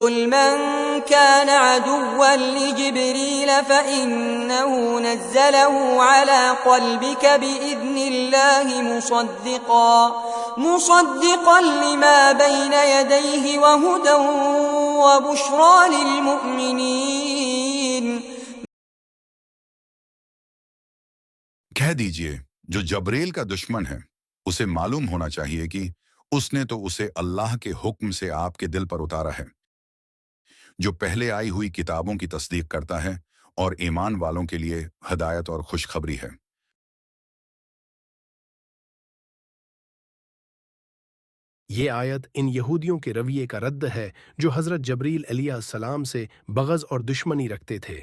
قل من كان عدوا لجبريل فإنه نزله على قلبك بإذن الله مصدقا لما بين يديه وهدى وبشرى للمؤمنين. کہہ دیجئے جو جبریل کا دشمن ہے اسے معلوم ہونا چاہیے کہ اس نے تو اسے اللہ کے حکم سے آپ کے دل پر اتارا ہے، جو پہلے آئی ہوئی کتابوں کی تصدیق کرتا ہے اور ایمان والوں کے لیے ہدایت اور خوشخبری ہے۔ یہ آیت ان یہودیوں کے رویے کا رد ہے جو حضرت جبریل علیہ السلام سے بغض اور دشمنی رکھتے تھے۔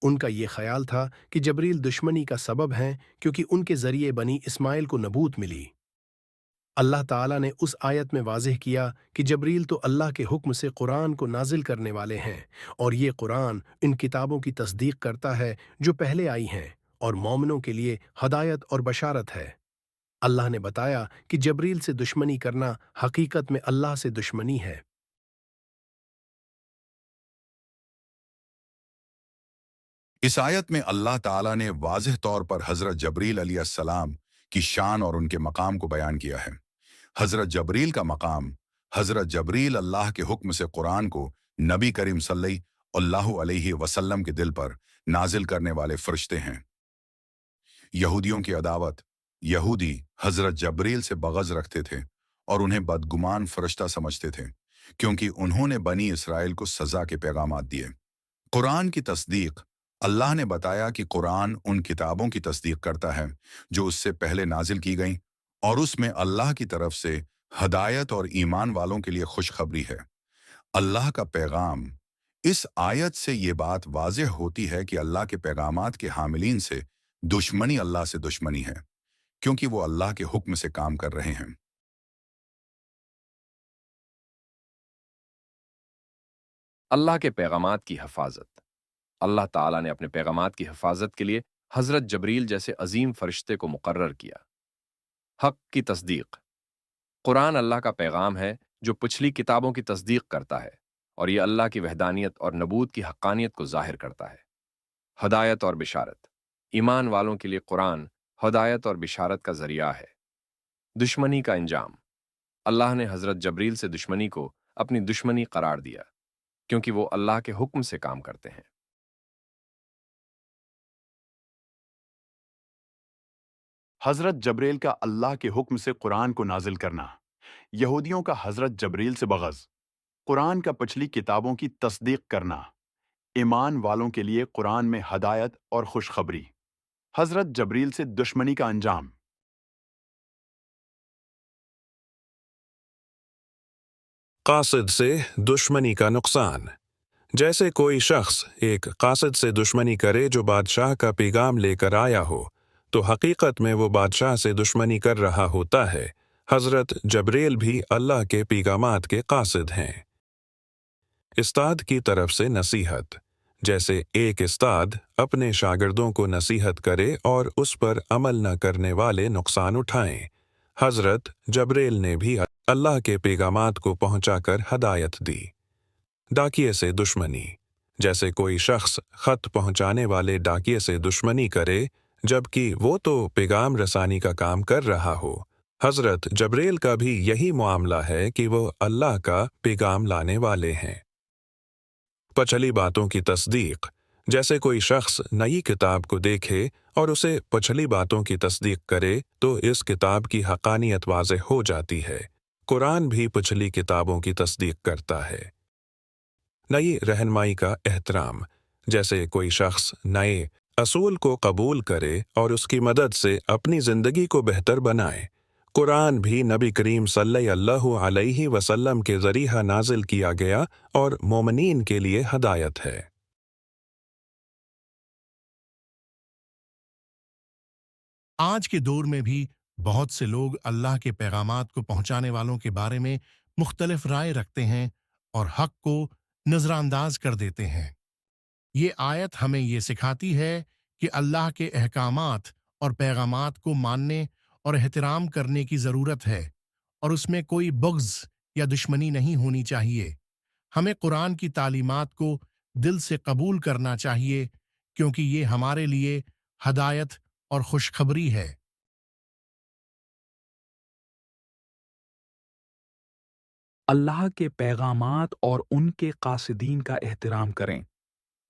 ان کا یہ خیال تھا کہ جبریل دشمنی کا سبب ہیں کیونکہ ان کے ذریعے بنی اسماعیل کو نبوت ملی۔ اللہ تعالیٰ نے اس آیت میں واضح کیا کہ جبریل تو اللہ کے حکم سے قرآن کو نازل کرنے والے ہیں، اور یہ قرآن ان کتابوں کی تصدیق کرتا ہے جو پہلے آئی ہیں، اور مومنوں کے لیے ہدایت اور بشارت ہے۔ اللہ نے بتایا کہ جبریل سے دشمنی کرنا حقیقت میں اللہ سے دشمنی ہے۔ اس آیت میں اللہ تعالیٰ نے واضح طور پر حضرت جبریل علیہ السلام کی شان اور ان کے مقام کو بیان کیا ہے۔ حضرت جبریل کا مقام، حضرت جبریل اللہ کے حکم سے قرآن کو نبی کریم صلی اللہ علیہ وسلم کے دل پر نازل کرنے والے فرشتے ہیں۔ یہودیوں کی عداوت، یہودی حضرت جبریل سے بغض رکھتے تھے اور انہیں بدگمان فرشتہ سمجھتے تھے، کیونکہ انہوں نے بنی اسرائیل کو سزا کے پیغامات دیے۔ قرآن کی تصدیق، اللہ نے بتایا کہ قرآن ان کتابوں کی تصدیق کرتا ہے جو اس سے پہلے نازل کی گئیں، اور اس میں اللہ کی طرف سے ہدایت اور ایمان والوں کے لیے خوشخبری ہے۔ اللہ کا پیغام، اس آیت سے یہ بات واضح ہوتی ہے کہ اللہ کے پیغامات کے حاملین سے دشمنی اللہ سے دشمنی ہے، کیونکہ وہ اللہ کے حکم سے کام کر رہے ہیں۔ اللہ کے پیغامات کی حفاظت۔ اللہ تعالیٰ نے اپنے پیغامات کی حفاظت کے لیے حضرت جبریل جیسے عظیم فرشتے کو مقرر کیا۔ حق کی تصدیق۔ قرآن اللہ کا پیغام ہے جو پچھلی کتابوں کی تصدیق کرتا ہے، اور یہ اللہ کی وحدانیت اور نبوت کی حقانیت کو ظاہر کرتا ہے۔ ہدایت اور بشارت۔ ایمان والوں کے لیے قرآن ہدایت اور بشارت کا ذریعہ ہے۔ دشمنی کا انجام۔ اللہ نے حضرت جبریل سے دشمنی کو اپنی دشمنی قرار دیا، کیونکہ وہ اللہ کے حکم سے کام کرتے ہیں۔ حضرت جبریل کا اللہ کے حکم سے قرآن کو نازل کرنا، یہودیوں کا حضرت جبریل سے بغض، قرآن کا پچھلی کتابوں کی تصدیق کرنا، ایمان والوں کے لیے قرآن میں ہدایت اور خوشخبری، حضرت جبریل سے دشمنی کا انجام۔ قاصد سے دشمنی کا نقصان۔ جیسے کوئی شخص ایک قاصد سے دشمنی کرے جو بادشاہ کا پیغام لے کر آیا ہو، تو حقیقت میں وہ بادشاہ سے دشمنی کر رہا ہوتا ہے۔ حضرت جبریل بھی اللہ کے پیغامات کے قاصد ہیں۔ استاد کی طرف سے نصیحت۔ جیسے ایک استاد اپنے شاگردوں کو نصیحت کرے اور اس پر عمل نہ کرنے والے نقصان اٹھائیں، حضرت جبریل نے بھی اللہ کے پیغامات کو پہنچا کر ہدایت دی۔ ڈاکیے سے دشمنی۔ جیسے کوئی شخص خط پہنچانے والے ڈاکیے سے دشمنی کرے جبکہ وہ تو پیغام رسانی کا کام کر رہا ہو، حضرت جبریل کا بھی یہی معاملہ ہے کہ وہ اللہ کا پیغام لانے والے ہیں۔ پچھلی باتوں کی تصدیق۔ جیسے کوئی شخص نئی کتاب کو دیکھے اور اسے پچھلی باتوں کی تصدیق کرے تو اس کتاب کی حقانیت واضح ہو جاتی ہے۔ قرآن بھی پچھلی کتابوں کی تصدیق کرتا ہے۔ نئی رہنمائی کا احترام۔ جیسے کوئی شخص نئے اصول کو قبول کرے اور اس کی مدد سے اپنی زندگی کو بہتر بنائے۔ قرآن بھی نبی کریم صلی اللہ علیہ وسلم کے ذریعہ نازل کیا گیا اور مومنین کے لیے ہدایت ہے۔ آج کے دور میں بھی بہت سے لوگ اللہ کے پیغامات کو پہنچانے والوں کے بارے میں مختلف رائے رکھتے ہیں اور حق کو نظر انداز کر دیتے ہیں۔ یہ آیت ہمیں یہ سکھاتی ہے کہ اللہ کے احکامات اور پیغامات کو ماننے اور احترام کرنے کی ضرورت ہے، اور اس میں کوئی بغض یا دشمنی نہیں ہونی چاہیے۔ ہمیں قرآن کی تعلیمات کو دل سے قبول کرنا چاہیے کیونکہ یہ ہمارے لیے ہدایت اور خوشخبری ہے۔ اللہ کے پیغامات اور ان کے قاصدین کا احترام کریں۔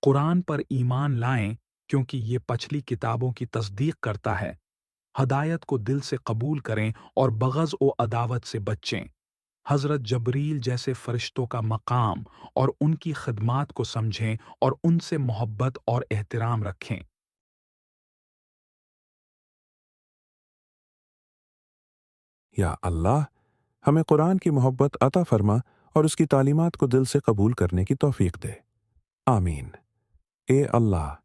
قرآن پر ایمان لائیں کیونکہ یہ پچھلی کتابوں کی تصدیق کرتا ہے۔ ہدایت کو دل سے قبول کریں اور بغض و عداوت سے بچیں۔ حضرت جبریل جیسے فرشتوں کا مقام اور ان کی خدمات کو سمجھیں اور ان سے محبت اور احترام رکھیں۔ یا اللہ، ہمیں قرآن کی محبت عطا فرما اور اس کی تعلیمات کو دل سے قبول کرنے کی توفیق دے۔ آمین۔ اے اللہ،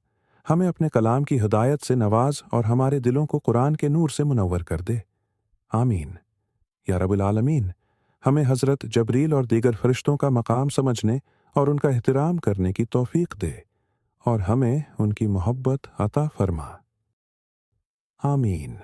ہمیں اپنے کلام کی ہدایت سے نواز اور ہمارے دلوں کو قرآن کے نور سے منور کر دے۔ آمین۔ یا رب العالمین، ہمیں حضرت جبریل اور دیگر فرشتوں کا مقام سمجھنے اور ان کا احترام کرنے کی توفیق دے اور ہمیں ان کی محبت عطا فرما۔ آمین۔